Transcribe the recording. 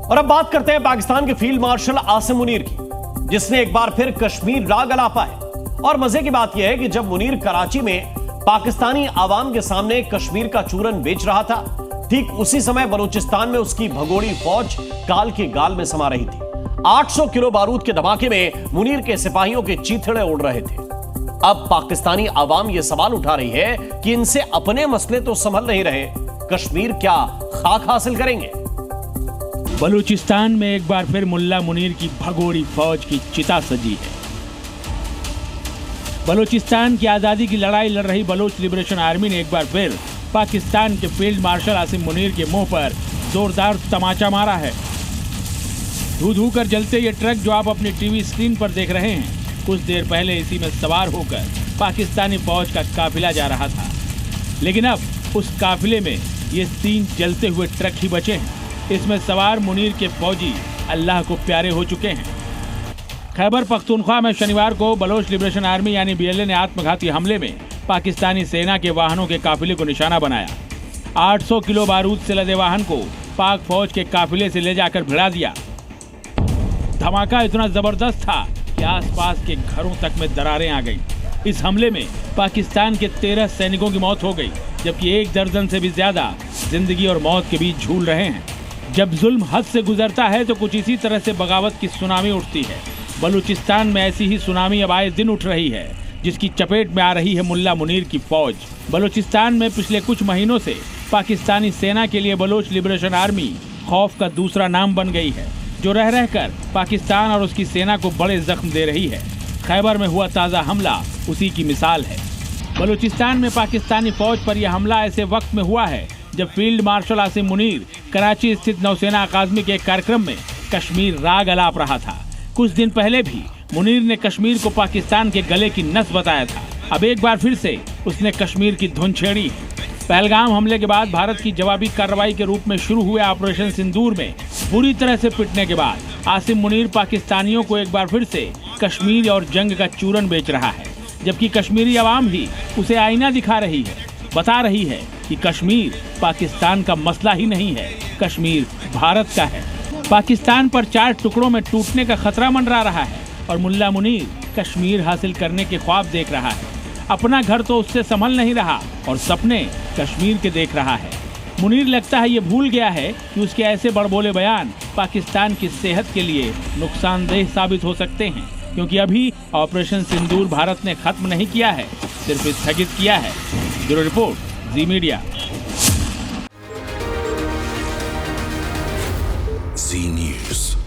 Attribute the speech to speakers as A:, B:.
A: और अब बात करते हैं पाकिस्तान के फील्ड मार्शल आसिम मुनीर की, जिसने एक बार फिर कश्मीर राग अलापा है। और मजे की बात यह है कि जब मुनीर कराची में पाकिस्तानी आवाम के सामने कश्मीर का चूरन बेच रहा था, ठीक उसी समय बलूचिस्तान में उसकी भगोड़ी फौज काल के गाल में समा रही थी। 800 किलो बारूद के धमाके में मुनीर के सिपाहियों के चीथड़े उड़ रहे थे। अब पाकिस्तानी आवाम यह सवाल उठा रही है कि इनसे अपने मसले तो संभल नहीं रहे, कश्मीर क्या खाक हासिल करेंगे।
B: बलूचिस्तान में एक बार फिर मुल्ला मुनीर की भगोड़ी फौज की चिता सजी है। बलूचिस्तान की आजादी की लड़ाई लड़ रही बलोच लिबरेशन आर्मी ने एक बार फिर पाकिस्तान के फील्ड मार्शल आसिम मुनीर के मुंह पर जोरदार तमाचा मारा है। धू धू कर जलते ये ट्रक जो आप अपनी टीवी स्क्रीन पर देख रहे हैं, कुछ देर पहले इसी में सवार होकर पाकिस्तानी फौज का काफिला जा रहा था। लेकिन अब उस काफिले में ये 3 जलते हुए ट्रक ही बचे हैं। इसमें सवार मुनीर के फौजी अल्लाह को प्यारे हो चुके हैं। खैबर पख्तूनख्वा में शनिवार को बलोच लिबरेशन आर्मी यानी BLA ने आत्मघाती हमले में पाकिस्तानी सेना के वाहनों के काफिले को निशाना बनाया। 800 किलो बारूद से लदे वाहन को पाक फौज के काफिले से ले जाकर भिड़ा दिया। धमाका इतना जबरदस्त था कि आसपास के घरों तक में दरारें आ गई। इस हमले में पाकिस्तान के 13 सैनिकों की मौत हो गई, जबकि 1 दर्जन से भी ज्यादा जिंदगी और मौत के बीच झूल रहे हैं। जब जुल्म हद से गुजरता है तो कुछ इसी तरह से बगावत की सुनामी उठती है। बलूचिस्तान में ऐसी ही सुनामी अब आए दिन उठ रही है, जिसकी चपेट में आ रही है मुल्ला मुनीर की फौज। बलूचिस्तान में पिछले कुछ महीनों से पाकिस्तानी सेना के लिए बलोच लिबरेशन आर्मी खौफ का दूसरा नाम बन गई है, जो रह रहकर पाकिस्तान और उसकी सेना को बड़े जख्म दे रही है। खैबर में हुआ ताज़ा हमला उसी की मिसाल है। बलूचिस्तान में पाकिस्तानी फौज पर यह हमला ऐसे वक्त में हुआ है जब फील्ड मार्शल आसिम मुनीर कराची स्थित नौसेना अकादमी के एक कार्यक्रम में कश्मीर राग अलाप रहा था। कुछ दिन पहले भी मुनीर ने कश्मीर को पाकिस्तान के गले की नस बताया था। अब एक बार फिर से उसने कश्मीर की धुन छेड़ी। पहलगाम हमले के बाद भारत की जवाबी कार्रवाई के रूप में शुरू हुए ऑपरेशन सिंदूर में बुरी तरह से पिटने के बाद आसिम मुनीर पाकिस्तानियों को एक बार फिर से कश्मीर और जंग का चूरन बेच रहा है, जबकि कश्मीरी आवाम ही उसे आईना दिखा रही है, बता रही है कि कश्मीर पाकिस्तान का मसला ही नहीं है, कश्मीर भारत का है। पाकिस्तान पर 4 टुकड़ों में टूटने का खतरा मंडरा रहा है और मुल्ला मुनीर कश्मीर हासिल करने के ख्वाब देख रहा है। अपना घर तो उससे संभल नहीं रहा और सपने कश्मीर के देख रहा है। मुनीर लगता है ये भूल गया है कि उसके ऐसे बड़बोले बयान पाकिस्तान की सेहत के लिए नुकसानदेह साबित हो सकते हैं, क्योंकि अभी ऑपरेशन सिंदूर भारत ने खत्म नहीं किया है, सिर्फ स्थगित किया है। ब्यूरो रिपोर्ट, जी मीडिया।
C: जी न्यूज़।